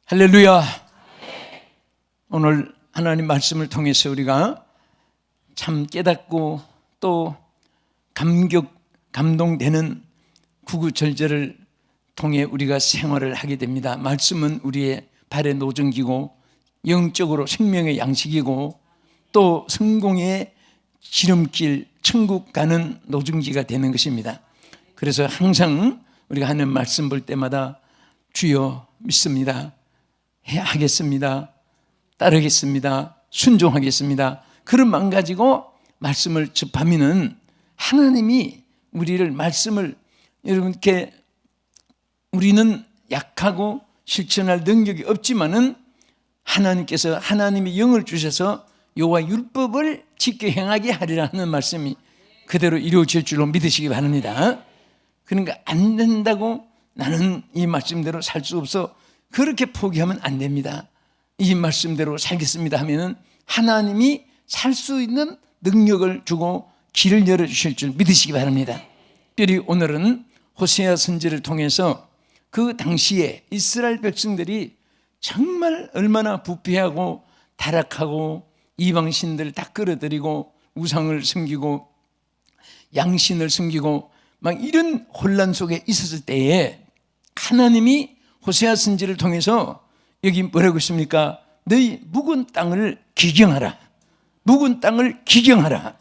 할렐루야. 오늘 하나님 말씀을 통해서 우리가 참 깨닫고 또 감동되는 구구절절을 통해 우리가 생활을 하게 됩니다. 말씀은 우리의 발의 노전기고 영적으로 생명의 양식이고 또 성공의 지름길, 천국 가는 노중지가 되는 것입니다. 그래서 항상 우리가 하는 말씀 볼 때마다 주여 믿습니다, 하겠습니다, 따르겠습니다, 순종하겠습니다, 그런 마음 가지고 말씀을 접하면은 하나님이 우리를 말씀을 여러분께 우리는 약하고 실천할 능력이 없지만은 하나님께서 하나님의 영을 주셔서 여호와 율법을 지켜 행하게 하리라 하는 말씀이 그대로 이루어질 줄로 믿으시기 바랍니다. 그러니까 안 된다고 나는 이 말씀대로 살 수 없어, 그렇게 포기하면 안 됩니다. 이 말씀대로 살겠습니다 하면은 하나님이 살 수 있는 능력을 주고 길을 열어주실 줄 믿으시기 바랍니다. 특별히 오늘은 호세아 선지를 통해서 그 당시에 이스라엘 백성들이 정말 얼마나 부패하고 타락하고 이방신들 다 끌어들이고 우상을 섬기고 양신을 섬기고 막 이런 혼란 속에 있었을 때에 하나님이 호세아 선지를 통해서 여기 뭐라고 있습니까? 너희 묵은 땅을 기경하라. 묵은 땅을 기경하라.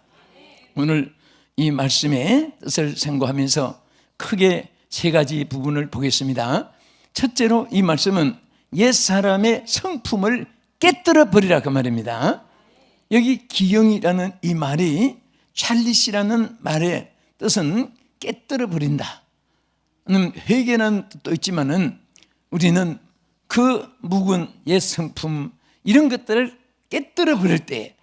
오늘 이 말씀의 뜻을 생각하면서 크게 세 가지 부분을 보겠습니다. 첫째로 이 말씀은 옛사람의 성품을 깨뜨려 버리라 그 말입니다. 여기 기경이라는 이 말이 찰리시라는 말의 뜻은 깨뜨려 버린다. 회개라는 뜻도 있지만은 우리는 그 묵은 옛 성품 이런 것들을 깨뜨려 버릴 때,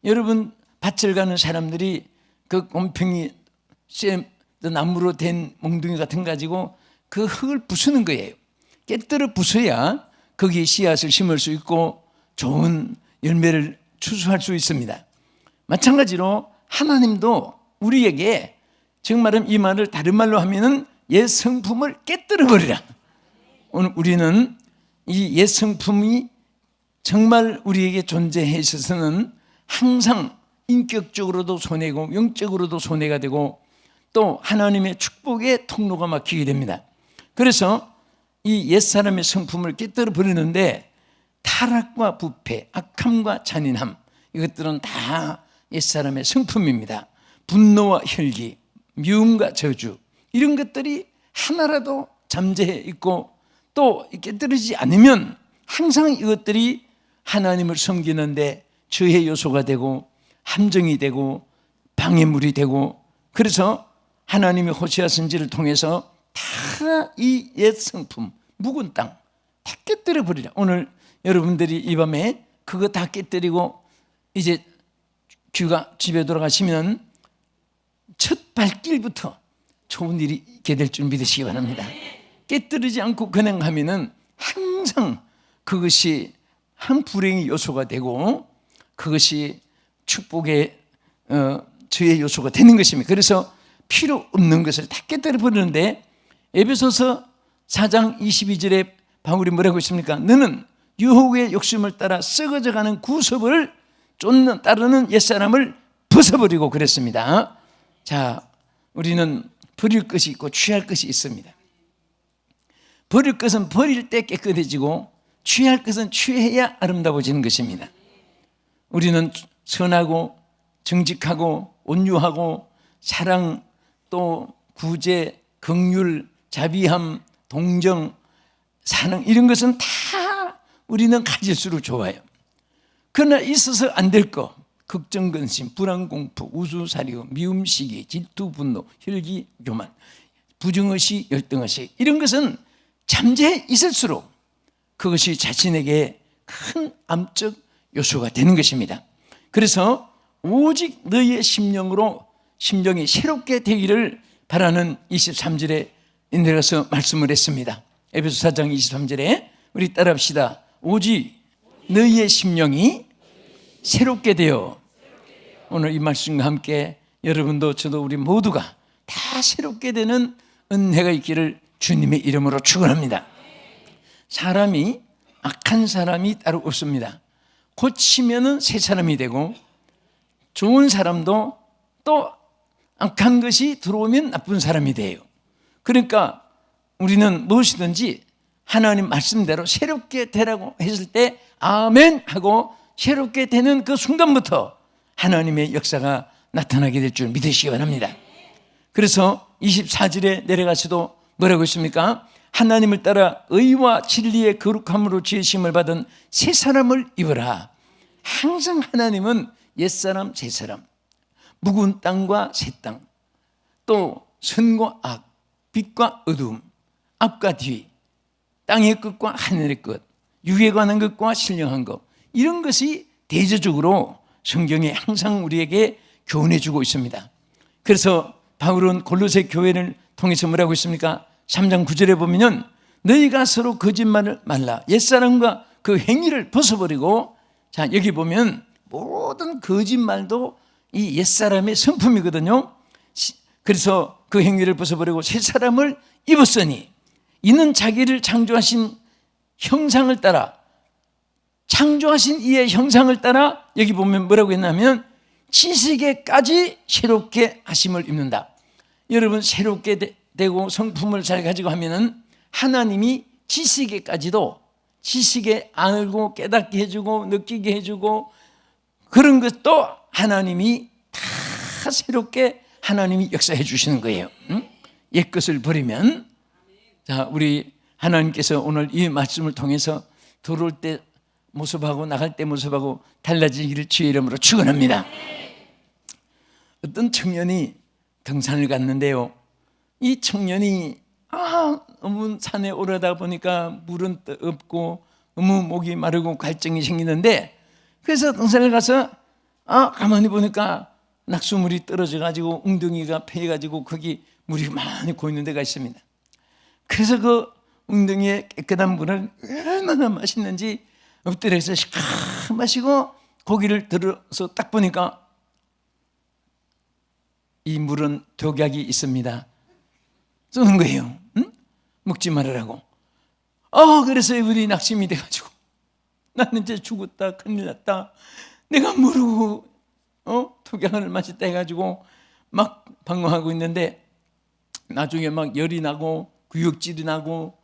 여러분 밭을 가는 사람들이 그 곰팡이 쇠 나무로 된 몽둥이 같은 거 가지고 그 흙을 부수는 거예요. 깨뜨려 부숴야 거기에 씨앗을 심을 수 있고 좋은 열매를 추수할 수 있습니다. 마찬가지로 하나님도 우리에게 정말은 이 말을 다른 말로 하면은 옛 성품을 깨뜨려 버리라. 오늘 우리는 이 옛 성품이 정말 우리에게 존재해 있어서는 항상 인격적으로도 손해고 영적으로도 손해가 되고 또 하나님의 축복의 통로가 막히게 됩니다. 그래서 이 옛사람의 성품을 깨뜨려 버리는데 타락과 부패, 악함과 잔인함, 이것들은 다 옛사람의 성품입니다. 분노와 혈기, 미움과 저주, 이런 것들이 하나라도 잠재해 있고 또 깨뜨리지 않으면 항상 이것들이 하나님을 섬기는데 저해 요소가 되고 함정이 되고 방해물이 되고, 그래서 하나님의 호세아 선지를 통해서 다 이 옛 성품, 묵은 땅 다 깨뜨려 버리라. 오늘 여러분들이 이 밤에 그거 다 깨뜨리고 이제 귀가 집에 돌아가시면 첫 발길부터 좋은 일이 있게 될 줄 믿으시기 바랍니다. 깨뜨리지 않고 그냥 하면은 항상 그것이 한 불행의 요소가 되고 그것이 축복의 저의 요소가 되는 것입니다. 그래서 필요 없는 것을 다 깨뜨려 버리는데 에베소서 4장 22절에 바울이 뭐라고 했습니까? 너는 유혹의 욕심을 따라 썩어져가는 구습을 따르는 옛사람을 벗어버리고 그랬습니다. 자, 우리는 버릴 것이 있고 취할 것이 있습니다. 버릴 것은 버릴 때 깨끗해지고 취할 것은 취해야 아름다워지는 것입니다. 우리는 선하고 정직하고 온유하고 사랑, 또 구제, 긍휼, 자비함, 동정, 사랑, 이런 것은 다 우리는 가질수록 좋아요. 그러나 있어서 안 될 거, 걱정, 근심, 불안, 공포, 우수사리고, 미움, 시기, 질투, 분노, 혈기, 교만, 부정의식, 열등의식, 이런 것은 잠재해 있을수록 그것이 자신에게 큰 암적 요소가 되는 것입니다. 그래서 오직 너희의 심령이 새롭게 되기를 바라는 23절에 내려가서 말씀을 했습니다. 에베소 4장 23절에 우리 따라합시다. 오직 너희의 심령이 새롭게 되어, 오늘 이 말씀과 함께 여러분도 저도 우리 모두가 다 새롭게 되는 은혜가 있기를 주님의 이름으로 축원합니다. 사람이 악한 사람이 따로 없습니다. 고치면은 새 사람이 되고, 좋은 사람도 또 악한 것이 들어오면 나쁜 사람이 돼요. 그러니까 우리는 무엇이든지 하나님 말씀대로 새롭게 되라고 했을 때 아멘 하고 새롭게 되는 그 순간부터 하나님의 역사가 나타나게 될 줄 믿으시기 바랍니다. 그래서 24절에 내려가서도 뭐라고 있습니까? 하나님을 따라 의와 진리의 거룩함으로 지으심을 받은 새 사람을 입으라. 항상 하나님은 옛사람, 새사람, 묵은 땅과 새 땅, 또 선과 악, 빛과 어두움, 앞과 뒤, 땅의 끝과 하늘의 끝, 육에 관한 것과 신령한 것, 이런 것이 대조적으로 성경에 항상 우리에게 교훈해 주고 있습니다. 그래서 바울은 골로새 교회를 통해서 뭐라고 있습니까? 3장 9절에 보면 너희가 서로 거짓말을 말라. 옛사람과 그 행위를 벗어버리고, 자 여기 보면 모든 거짓말도 이 옛사람의 성품이거든요. 그래서 그 행위를 벗어버리고 새 사람을 입었으니 이는 자기를 창조하신 형상을 따라, 창조하신 이의 형상을 따라, 여기 보면 뭐라고 했냐면 지식에까지 새롭게 하심을 입는다. 여러분, 새롭게 되고 성품을 잘 가지고 하면은 하나님이 지식에까지도, 지식에 알고 깨닫게 해주고 느끼게 해주고, 그런 것도 하나님이 다 새롭게 하나님이 역사해 주시는 거예요. 옛 것을 버리면. 자, 우리 하나님께서 오늘 이 말씀을 통해서 들어올 때 모습하고 나갈 때 모습하고 달라지기를 주의 이름으로 축원합니다. 어떤 청년이 등산을 갔는데요, 이 청년이 너무 산에 오르다 보니까 물은 없고 너무 목이 마르고 갈증이 생기는데, 그래서 등산을 가서 가만히 보니까 낙수물이 떨어져 가지고 웅덩이가 패여 가지고 거기 물이 많이 고이는 데가 있습니다. 그래서 그 웅덩이에 깨끗한 물을 얼마나 맛있는지 엎드려서 시커 마시고 고기를 들어서 딱 보니까 이 물은 독약이 있습니다. 쏘는 거예요. 먹지 말으라고. 그래서 이분이 낙심이 돼가지고 나는 이제 죽었다, 큰일 났다, 내가 모르고 독약을 마셨다 해가지고 막 방황하고 있는데, 나중에 막 열이 나고 구역질이 나고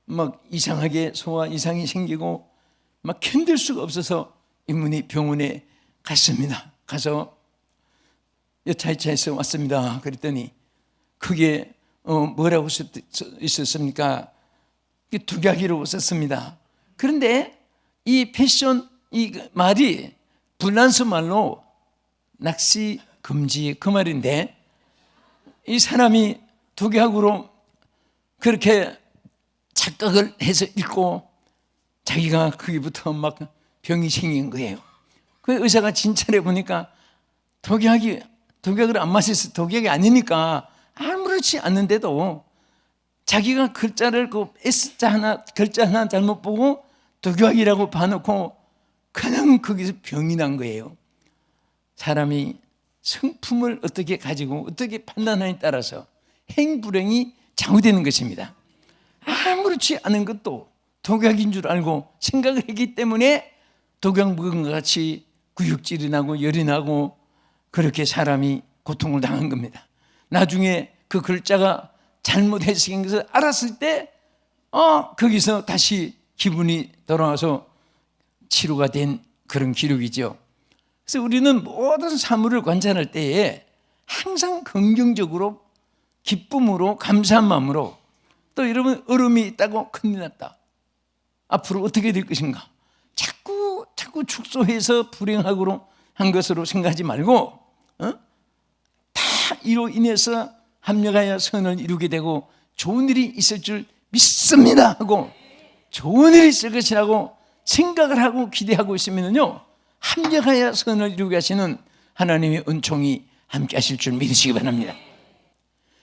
막 이상하게 소화 이상이 생기고 막 견딜 수가 없어서 이분이 병원에 갔습니다. 가서 여차여차해서 왔습니다. 그랬더니 그게 뭐라고 있었습니까? 독약이라고 썼습니다. 그런데 이 패션, 이 말이 불란서 말로 낚시 금지 그 말인데, 이 사람이 독약으로 그렇게 착각을 해서 읽고 자기가 거기부터 막 병이 생긴 거예요. 그 의사가 진찰해 보니까 독약을 안 마셔서 독약이 아니니까 아무렇지 않는데도 자기가 글자를 그 S자 하나, 글자 하나 잘못 보고 독약이라고 봐놓고 그냥 거기서 병이 난 거예요. 사람이 성품을 어떻게 가지고 어떻게 판단하느냐에 따라서 행불행이 좌우되는 것입니다. 아무렇지 않은 것도 독약인 줄 알고 생각을 했기 때문에 독약 먹은 것 같이 구역질이 나고 열이 나고 그렇게 사람이 고통을 당한 겁니다. 나중에 그 글자가 잘못해서 생긴 것을 알았을 때 거기서 다시 기분이 돌아와서 치료가 된 그런 기록이죠. 그래서 우리는 모든 사물을 관찰할 때에 항상 긍정적으로, 기쁨으로, 감사한 마음으로, 또 여러분 얼음이 있다고 큰일 났다, 앞으로 어떻게 될 것인가, 자꾸 축소해서 불행하고 한 것으로 생각하지 말고 다 이로 인해서 합력하여 선을 이루게 되고 좋은 일이 있을 줄 믿습니다 하고 좋은 일이 있을 것이라고 생각을 하고 기대하고 있으면요, 합력하여 선을 이루게 하시는 하나님의 은총이 함께 하실 줄 믿으시기 바랍니다.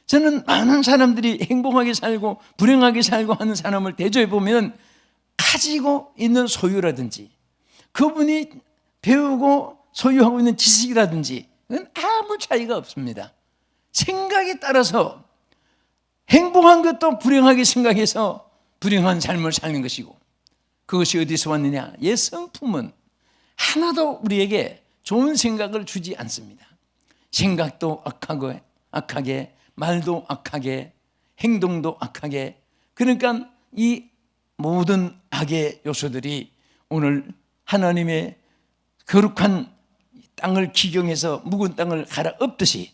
저는 많은 사람들이 행복하게 살고 불행하게 살고 하는 사람을 대조해 보면 가지고 있는 소유라든지 그분이 배우고 소유하고 있는 지식이라든지 그건 아무 차이가 없습니다. 생각에 따라서 행복한 것도 불행하게 생각해서 불행한 삶을 사는 것이고, 그것이 어디서 왔느냐? 옛 성품은 하나도 우리에게 좋은 생각을 주지 않습니다. 생각도 악하게, 말도 악하게, 행동도 악하게. 그러니까 이 모든 악의 요소들이 오늘 하나님의 거룩한 땅을 기경해서 묵은 땅을 갈아엎듯이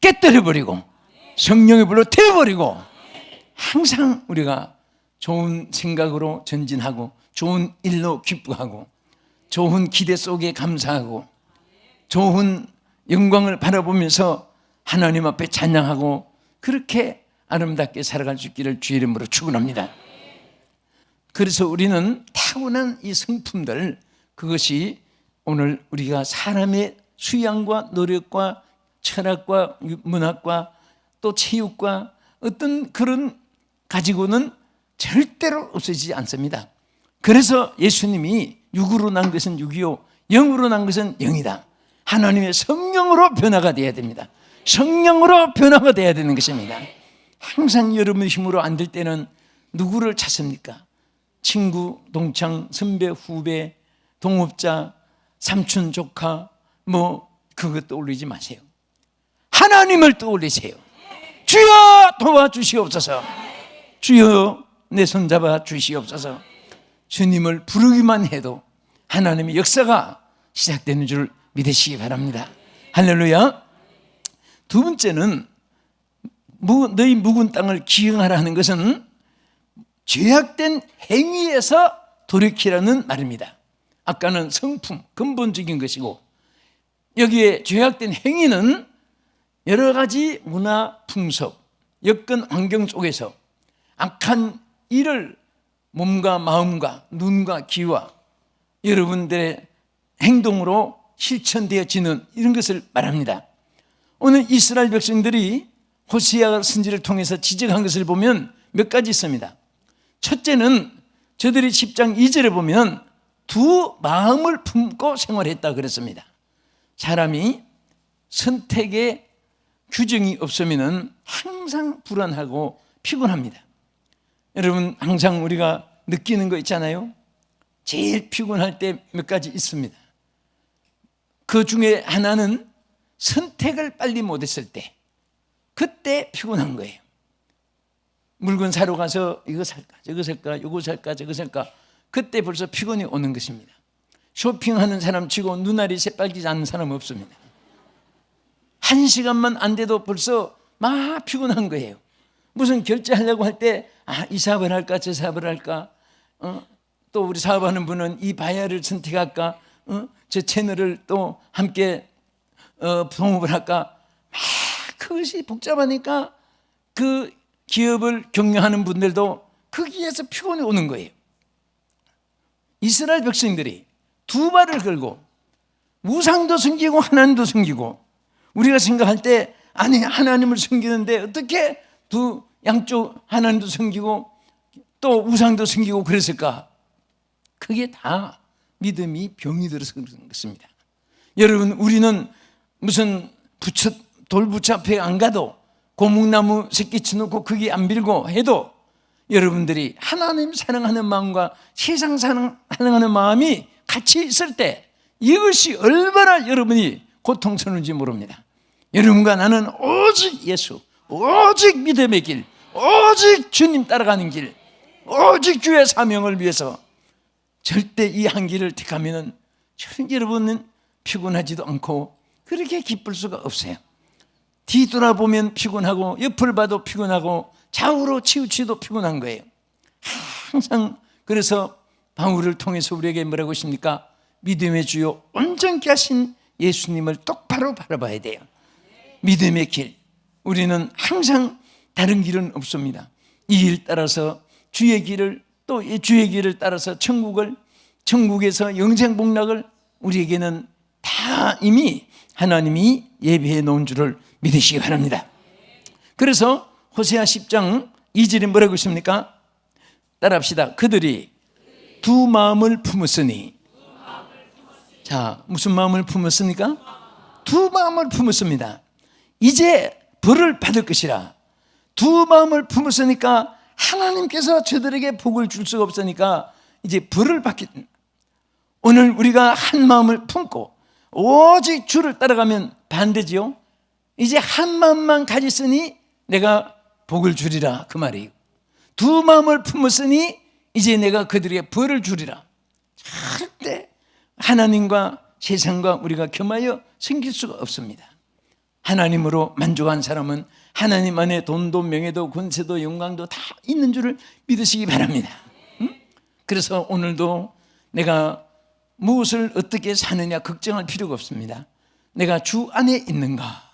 깨뜨려버리고 성령의 불로 태워버리고, 항상 우리가 좋은 생각으로 전진하고 좋은 일로 기뻐하고 좋은 기대 속에 감사하고 좋은 영광을 바라보면서 하나님 앞에 찬양하고 그렇게 아름답게 살아갈 수 있기를 주의 이름으로 축원합니다. 그래서 우리는 타고난 이 성품들, 그것이 오늘 우리가 사람의 수양과 노력과 철학과 문학과 또 체육과 어떤 그런 가지고는 절대로 없어지지 않습니다. 그래서 예수님이 육으로 난 것은 육이요 영으로 난 것은 영이다. 하나님의 성령으로 변화가 되어야 됩니다. 성령으로 변화가 되어야 되는 것입니다. 항상 여러분의 힘으로 안 될 때는 누구를 찾습니까? 친구, 동창, 선배, 후배, 동업자, 삼촌, 조카, 그것 떠올리지 마세요. 하나님을 떠올리세요. 주여 도와주시옵소서. 주여 내 손잡아 주시옵소서. 주님을 부르기만 해도 하나님의 역사가 시작되는 줄 믿으시기 바랍니다. 할렐루야. 두 번째는 너희 묵은 땅을 기경하라 하는 것은 죄악된 행위에서 돌이키라는 말입니다. 아까는 성품, 근본적인 것이고, 여기에 죄악된 행위는 여러 가지 문화, 풍속, 여건, 환경 속에서 악한 일을 몸과 마음과 눈과 귀와 여러분들의 행동으로 실천되어지는 이런 것을 말합니다. 오늘 이스라엘 백성들이 호세아 선지를 통해서 지적한 것을 보면 몇 가지 있습니다. 첫째는 저들이 10장 2절에 보면 두 마음을 품고 생활했다 그랬습니다. 사람이 선택에 규정이 없으면 항상 불안하고 피곤합니다. 여러분, 항상 우리가 느끼는 거 있잖아요. 제일 피곤할 때 몇 가지 있습니다. 그 중에 하나는 선택을 빨리 못했을 때, 그때 피곤한 거예요. 물건 사러 가서 이거 살까 저거 살까 이거 살까 저거 살까, 그때 벌써 피곤이 오는 것입니다. 쇼핑하는 사람 치고 눈알이 새빨개지지 않는 사람은 없습니다. 1시간만 안 돼도 벌써 막 피곤한 거예요. 무슨 결제하려고 할 때 이 사업을 할까 저 사업을 할까, 또 우리 사업하는 분은 이 바이아를 선택할까, 저 채널을 또 함께 동업을 할까, 막 그것이 복잡하니까 그 기업을 경영하는 분들도 거기에서 피곤이 오는 거예요. 이스라엘 백성들이 두 발을 걸고 우상도 섬기고 하나님도 섬기고, 우리가 생각할 때 아니 하나님을 섬기는데 어떻게 두 양쪽 하나님도 섬기고 또 우상도 섬기고 그랬을까? 그게 다 믿음이 병이 들어서 그런 것입니다. 여러분, 우리는 무슨 돌부처 앞에 안 가도 고목나무 새끼 쳐놓고 거기 안 빌고 해도 여러분들이 하나님 사랑하는 마음과 세상 사랑하는 마음이 같이 있을 때 이것이 얼마나 여러분이 고통스러운지 모릅니다. 여러분과 나는 오직 예수, 오직 믿음의 길, 오직 주님 따라가는 길, 오직 주의 사명을 위해서 절대 이 한 길을 택하면 여러분은 피곤하지도 않고 그렇게 기쁠 수가 없어요. 뒤돌아보면 피곤하고 옆을 봐도 피곤하고 좌우로 치우치도 피곤한 거예요. 항상. 그래서 바울을 통해서 우리에게 뭐라고 하십니까? 믿음의 주요 온전케 하신 예수님을 똑바로 바라봐야 돼요. 믿음의 길, 우리는 항상 다른 길은 없습니다. 이 길 따라서 주의 길을, 또 주의 길을 따라서 천국에서 영생 복락을 우리에게는 다 이미 하나님이 예비해 놓은 줄을 믿으시기 바랍니다. 그래서 호세아 10장 2절에 뭐라고 있습니까? 따라합시다. 그들이 두 마음을 품었으니. 자, 무슨 마음을 품었습니까? 두 마음을 품었습니다. 이제 벌을 받을 것이라. 두 마음을 품었으니까 하나님께서 저들에게 복을 줄 수가 없으니까 이제 벌을 받게 됩니다. 오늘 우리가 한 마음을 품고 오직 주를 따라가면 반대지요. 이제 한 마음만 가졌으니 내가 복을 주리라, 그 말이에요. 두 마음을 품었으니 이제 내가 그들에게 벌을 주리라. 절대 하나님과 세상과 우리가 겸하여 섬길 수가 없습니다. 하나님으로 만족한 사람은 하나님 안에 돈도 명예도 권세도 영광도 다 있는 줄을 믿으시기 바랍니다. 그래서 오늘도 내가 무엇을 어떻게 사느냐 걱정할 필요가 없습니다. 내가 주 안에 있는가,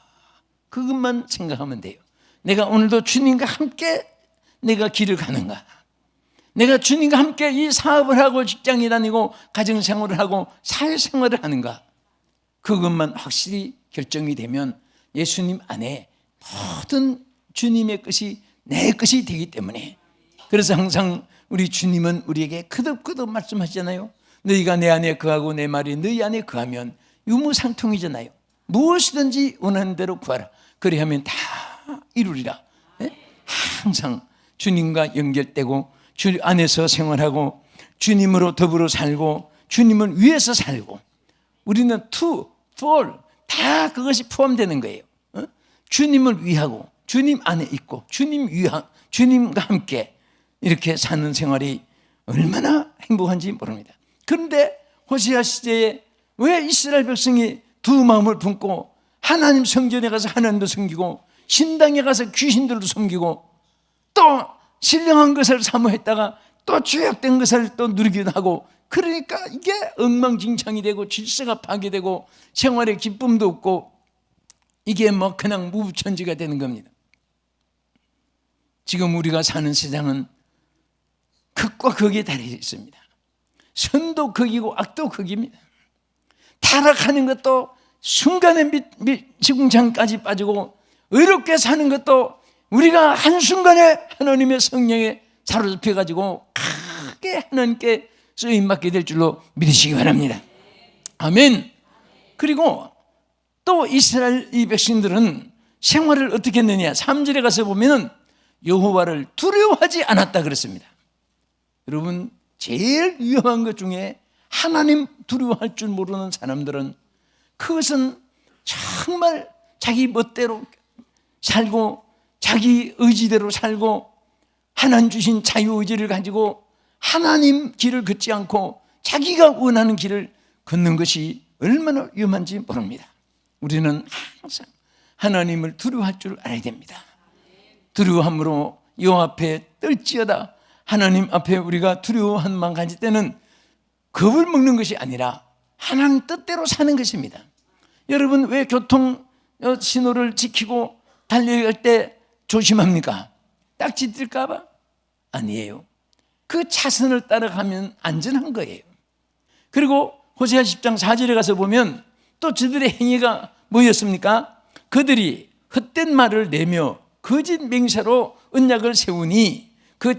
그것만 생각하면 돼요. 내가 오늘도 주님과 함께 내가 길을 가는가, 내가 주님과 함께 이 사업을 하고 직장에 다니고 가정생활을 하고 사회생활을 하는가, 그것만 확실히 결정이 되면 예수님 안에 모든 주님의 것이 내 것이 되기 때문에, 그래서 항상 우리 주님은 우리에게 거듭거듭 말씀하시잖아요. 너희가 내 안에 거하고 내 말이 너희 안에 거하면 유무상통이잖아요. 무엇이든지 원하는 대로 구하라, 그리하면 다 이루리라. 항상 주님과 연결되고 주 안에서 생활하고 주님으로 더불어 살고 주님을 위해서 살고, 우리는 to, for 다 그것이 포함되는 거예요. 주님을 위하고 주님 안에 있고 주님과 함께 이렇게 사는 생활이 얼마나 행복한지 모릅니다. 그런데 호세아 시대에 왜 이스라엘 백성이 두 마음을 품고 하나님 성전에 가서 하나님도 섬기고 신당에 가서 귀신들도 섬기고 또 신령한 것을 사모했다가 또 죄악된 것을 또 누리기도 하고, 그러니까 이게 엉망진창이 되고 질서가 파괴되고 생활의 기쁨도 없고 이게 뭐 그냥 무부천지가 되는 겁니다. 지금 우리가 사는 세상은 극과 극에 달려 있습니다. 선도 극이고 악도 극입니다. 타락하는 것도 순간에 지궁창까지 빠지고, 의롭게 사는 것도 우리가 한순간에 하나님의 성령에 사로잡혀가지고 크게 하나님께 쓰임받게 될 줄로 믿으시기 바랍니다. 아멘. 그리고 또 이스라엘 이 백성들은 생활을 어떻게 했느냐, 3절에 가서 보면 여호와를 두려워하지 않았다 그랬습니다. 여러분, 제일 위험한 것 중에 하나님 두려워할 줄 모르는 사람들은 그것은 정말 자기 멋대로 살고 자기 의지대로 살고 하나님 주신 자유의지를 가지고 하나님 길을 걷지 않고 자기가 원하는 길을 걷는 것이 얼마나 위험한지 모릅니다. 우리는 항상 하나님을 두려워할 줄 알아야 됩니다. 두려워함으로 여호와 앞에 떨지어다. 하나님 앞에 우리가 두려워함만 가질 때는 겁을 먹는 것이 아니라 하나님 뜻대로 사는 것입니다. 여러분, 왜 교통 신호를 지키고 달려갈 때 조심합니까? 딱지 뜰까 봐? 아니에요. 그 차선을 따라가면 안전한 거예요. 그리고 호세아 10장 4절에 가서 보면 또 저들의 행위가 뭐였습니까? 그들이 헛된 말을 내며 거짓 맹세로 언약을 세우니 그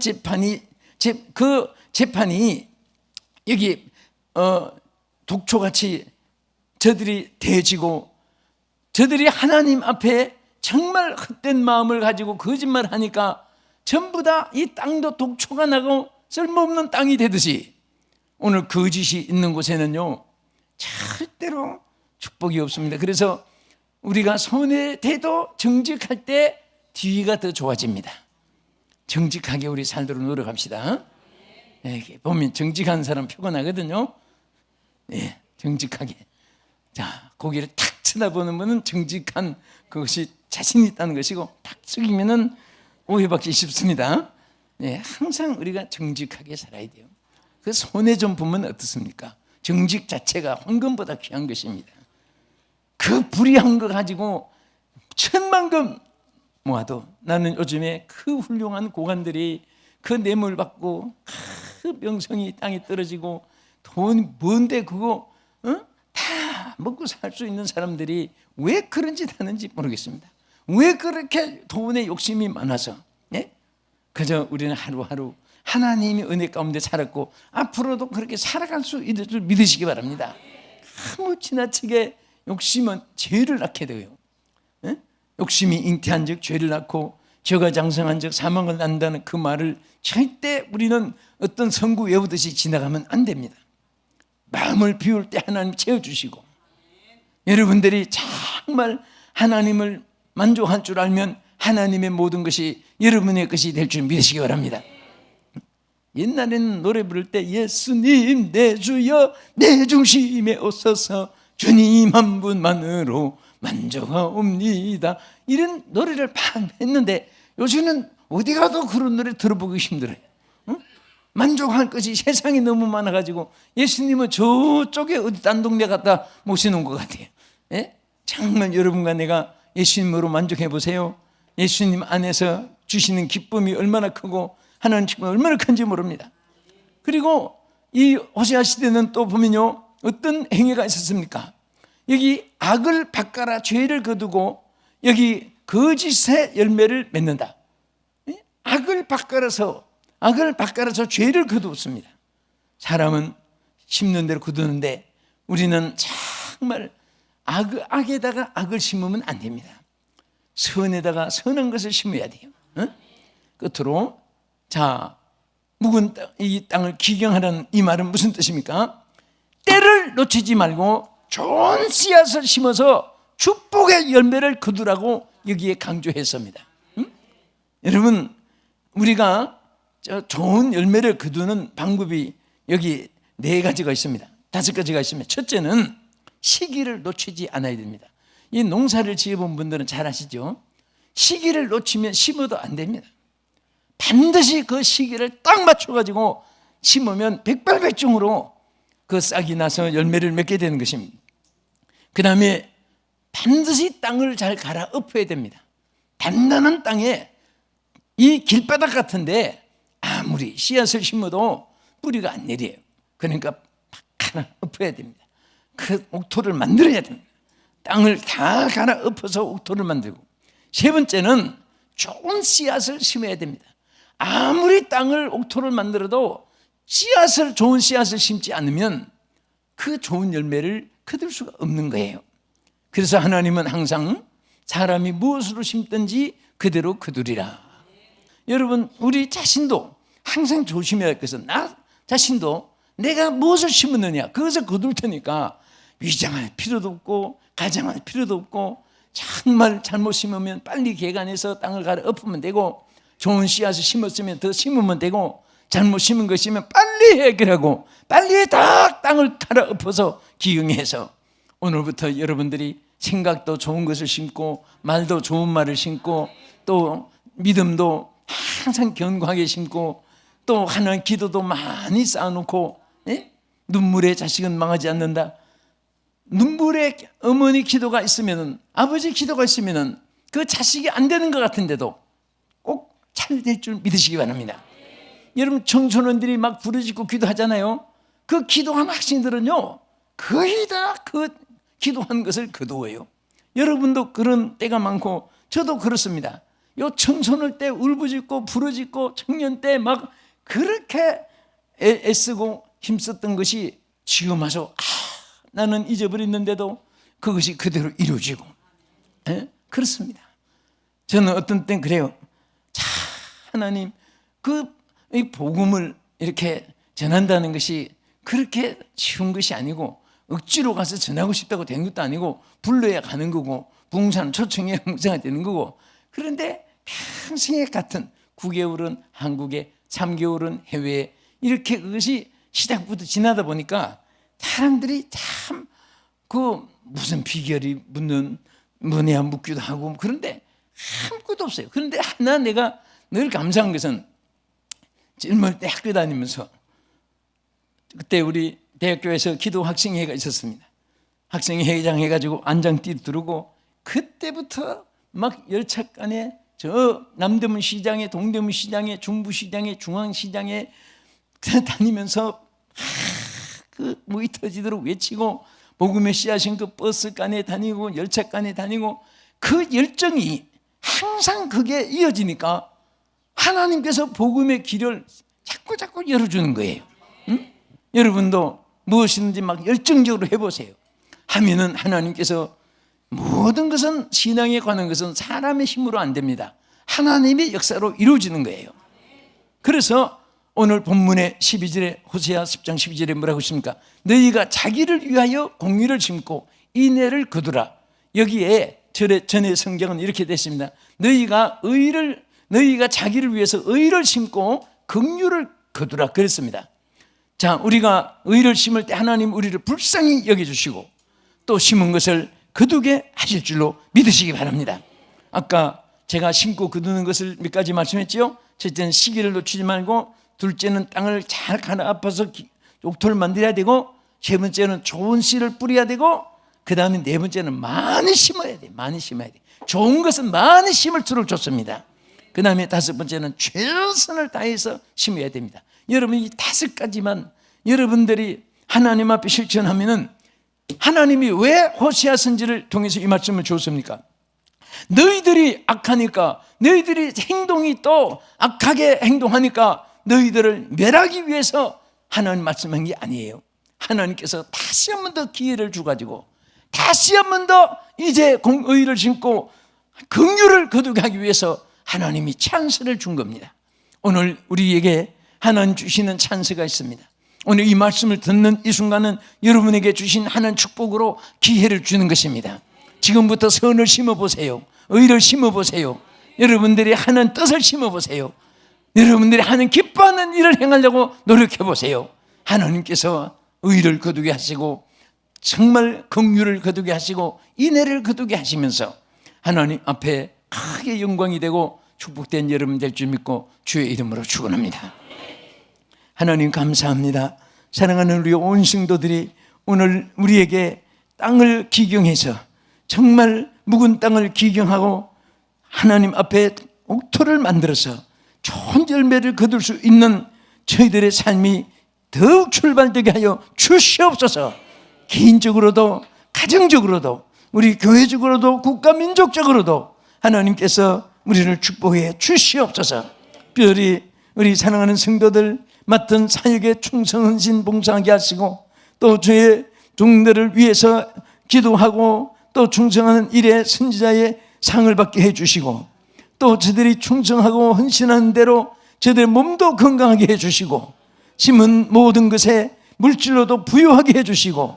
재판이 여기 독초같이 저들이 대지고, 저들이 하나님 앞에 정말 헛된 마음을 가지고 거짓말하니까 전부 다 이 땅도 독초가 나고 쓸모없는 땅이 되듯이 오늘 거짓이 있는 곳에는요 절대로 축복이 없습니다. 그래서 우리가 손에 대도 정직할 때 뒤가 더 좋아집니다. 정직하게 우리 살도록 노력합시다. 보면 정직한 사람 표곤하거든요. 정직하게. 자, 고개를 탁 쳐다보는 분은 정직한 그것이 자신 있다는 것이고, 탁 숙이면은 오해받기 쉽습니다. 항상 우리가 정직하게 살아야 돼요. 그 손해 좀 보면 어떻습니까? 정직 자체가 황금보다 귀한 것입니다. 그 불의한 거 가지고 10,000금 모아도, 나는 요즘에 그 훌륭한 고관들이 그 뇌물 받고 그 명성이 땅에 떨어지고 돈 뭔데 그거 다 먹고 살 수 있는 사람들이 왜 그런 짓 하는지 모르겠습니다. 왜 그렇게 돈에 욕심이 많아서? 그저 우리는 하루하루 하나님의 은혜 가운데 살았고 앞으로도 그렇게 살아갈 수 있을 줄 믿으시기 바랍니다. 아무 지나치게 욕심은 죄를 낳게 돼요. 욕심이 잉태한 즉 죄를 낳고 죄가 장성한 즉 사망을 낳는다는 그 말을 절대 우리는 어떤 성구 외우듯이 지나가면 안 됩니다. 마음을 비울 때 하나님 채워주시고, 여러분들이 정말 하나님을 만족할 줄 알면 하나님의 모든 것이 여러분의 것이 될 줄 믿으시기 바랍니다. 옛날에는 노래 부를 때 예수님 내 주여 내 중심에 오소서 주님 한 분만으로 만족하옵니다, 이런 노래를 막 했는데 요즘은 어디 가도 그런 노래 들어보기 힘들어요. 응? 만족할 것이 세상에 너무 많아가지고 예수님은 저쪽에 어디 딴 동네 갖다 모시는 것 같아요. 예? 정말 여러분과 내가 예수님으로 만족해 보세요. 예수님 안에서 주시는 기쁨이 얼마나 크고 하나님 기쁨이 얼마나 큰지 모릅니다. 그리고 이 호세아 시대는 또 보면요, 어떤 행위가 있었습니까? 여기 악을 바꿔라 죄를 거두고 여기 거짓의 열매를 맺는다. 악을 바꿔라서 죄를 거두었습니다. 사람은 심는 대로 거두는데 우리는 정말 악에다가 악을 심으면 안 됩니다. 선에다가 선한 것을 심어야 돼요. 끝으로 묵은 이 땅을 기경하라는 이 말은 무슨 뜻입니까? 때를 놓치지 말고 좋은 씨앗을 심어서 축복의 열매를 거두라고 여기에 강조했습니다. 여러분, 우리가 좋은 열매를 거두는 방법이 여기 4가지가 있습니다. 5가지가 있습니다. 첫째는 시기를 놓치지 않아야 됩니다. 이 농사를 지어본 분들은 잘 아시죠? 시기를 놓치면 심어도 안 됩니다. 반드시 그 시기를 딱 맞춰가지고 심으면 백발백중으로 그 싹이 나서 열매를 맺게 되는 것입니다. 그 다음에 반드시 땅을 잘 갈아 엎어야 됩니다. 단단한 땅에 이 길바닥 같은데 아무리 씨앗을 심어도 뿌리가 안 내려요. 그러니까 막 갈아 엎어야 됩니다. 그 옥토를 만들어야 됩니다. 땅을 다 갈아 엎어서 옥토를 만들고, 세 번째는 좋은 씨앗을 심어야 됩니다. 아무리 땅을 옥토를 만들어도 좋은 씨앗을 심지 않으면 그 좋은 열매를 거둘 수가 없는 거예요. 그래서 하나님은 항상 사람이 무엇으로 심든지 그대로 거두리라. 여러분, 우리 자신도 항상 조심해야 할 것은 나 자신도 내가 무엇을 심었느냐 그것을 거둘 테니까 위장할 필요도 없고 가장할 필요도 없고, 정말 잘못 심으면 빨리 개간해서 땅을 갈아 엎으면 되고, 좋은 씨앗을 심었으면 더 심으면 되고, 잘못 심은 것이면 빨리 해결하고 빨리 다 땅을 갈아 엎어서 기경해서 오늘부터 여러분들이 생각도 좋은 것을 심고 말도 좋은 말을 심고 또 믿음도 항상 견고하게 심고 또 하나님 기도도 많이 쌓아놓고, 눈물의 자식은 망하지 않는다. 눈물의 어머니 기도가 있으면, 아버지 기도가 있으면 그 자식이 안 되는 것 같은데도 꼭 잘 될 줄 믿으시기 바랍니다. 여러분, 청소년들이 막 부르짖고 기도하잖아요. 그 기도한 학생들은요 거의 다 그 기도한 것을 거두어요. 여러분도 그런 때가 많고 저도 그렇습니다. 요 청소년 때 울부짖고 부르짖고 청년 때 막 그렇게 애쓰고 힘썼던 것이 지금 와서 나는 잊어버렸는데도 그것이 그대로 이루어지고, 그렇습니다. 저는 어떤 땐 그래요. 하나님, 이 복음을 이렇게 전한다는 것이 그렇게 쉬운 것이 아니고 억지로 가서 전하고 싶다고 된 것도 아니고 불러야 가는 거고 부흥사는 초청해야 목사가 되는 거고, 그런데 평생에 같은 9개월은 한국에 3개월은 해외에 이렇게 그것이 시작부터 지나다 보니까 사람들이 참 무슨 비결이 묻어야 묻기도 하고 그런데 아무것도 없어요. 그런데 하나 내가 늘 감사한 것은 젊을 때 학교 다니면서 그때 우리 대학교에서 기도 학생회가 있었습니다. 학생회장 해가지고 안장띠 두르고 그때부터 막 열차간에 저 남대문 시장에 동대문 시장에 중부 시장에 중앙 시장에 다니면서 그 목이 터지도록 외치고 복음의 씨앗인 그 버스간에 다니고 열차간에 다니고 그 열정이 항상 그게 이어지니까 하나님께서 복음의 길을 자꾸 열어주는 거예요. 응? 여러분도 무엇이든지 막 열정적으로 해보세요. 하면은 하나님께서 모든 것은 신앙에 관한 것은 사람의 힘으로 안 됩니다. 하나님의 역사로 이루어지는 거예요. 그래서 오늘 본문의 12절에 호세아 10장 12절에 뭐라고 있습니까? 너희가 자기를 위하여 공의를 심고 인애를 거두라. 여기에 전의 성경은 이렇게 됐습니다. 너희가 자기를 위해서 의를 심고 긍휼을 거두라 그랬습니다. 자, 우리가 의를 심을 때 하나님 우리를 불쌍히 여겨주시고 또 심은 것을 거두게 하실 줄로 믿으시기 바랍니다. 아까 제가 심고 거두는 것을 몇 가지 말씀했죠. 첫째는 시기를 놓치지 말고, 둘째는 땅을 잘 갈아엎어서 옥토를 만들어야 되고, 세 번째는 좋은 씨를 뿌려야 되고, 그 다음에 네 번째는 많이 심어야 돼. 많이 심어야 돼. 좋은 것은 많이 심을수록 좋습니다. 그 다음에 다섯 번째는 최선을 다해서 심어야 됩니다. 여러분, 이 다섯 가지만 여러분들이 하나님 앞에 실천하면은, 하나님이 왜 호세아 선지를 통해서 이 말씀을 주었습니까? 너희들이 악하니까, 너희들이 행동이 또 악하게 행동하니까 너희들을 멸하기 위해서 하나님 말씀한 게 아니에요. 하나님께서 다시 한 번 더 기회를 주가지고 다시 한 번 더 이제 의를 심고 긍휼을 거두게 하기 위해서 하나님이 찬스를 준 겁니다. 오늘 우리에게 하나님 주시는 찬스가 있습니다. 오늘 이 말씀을 듣는 이 순간은 여러분에게 주신 하나님 축복으로 기회를 주는 것입니다. 지금부터 선을 심어보세요. 의를 심어보세요. 여러분들이 하는 뜻을 심어보세요. 여러분들이 하는 기뻐하는 일을 행하려고 노력해보세요. 하나님께서 의를 거두게 하시고 정말 긍휼을 거두게 하시고 인애를 거두게 하시면서 하나님 앞에 크게 영광이 되고 축복된 여러분 될 줄 믿고 주의 이름으로 축원합니다. 하나님 감사합니다. 사랑하는 우리 온 성도들이 오늘 우리에게 땅을 기경해서 정말 묵은 땅을 기경하고 하나님 앞에 옥토를 만들어서 좋은 열매를 거둘 수 있는 저희들의 삶이 더욱 출발되게 하여 주시옵소서. 개인적으로도 가정적으로도 우리 교회적으로도 국가민족적으로도 하나님께서 우리를 축복해 주시옵소서. 특별히 우리 사랑하는 성도들 맡은 사역에 충성헌신 봉사하게 하시고 또 주의 종들을 위해서 기도하고 또 충성하는 일에 선지자의 상을 받게 해주시고 또 저들이 충성하고 헌신하는 대로 저들의 몸도 건강하게 해주시고 심은 모든 것에 물질로도 부유하게 해주시고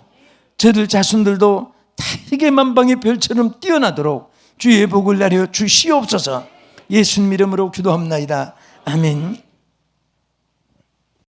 저들 자손들도 다르게 만방의 별처럼 뛰어나도록 주의 복을 내려 주시옵소서. 예수님 이름으로 기도합나이다. 아멘.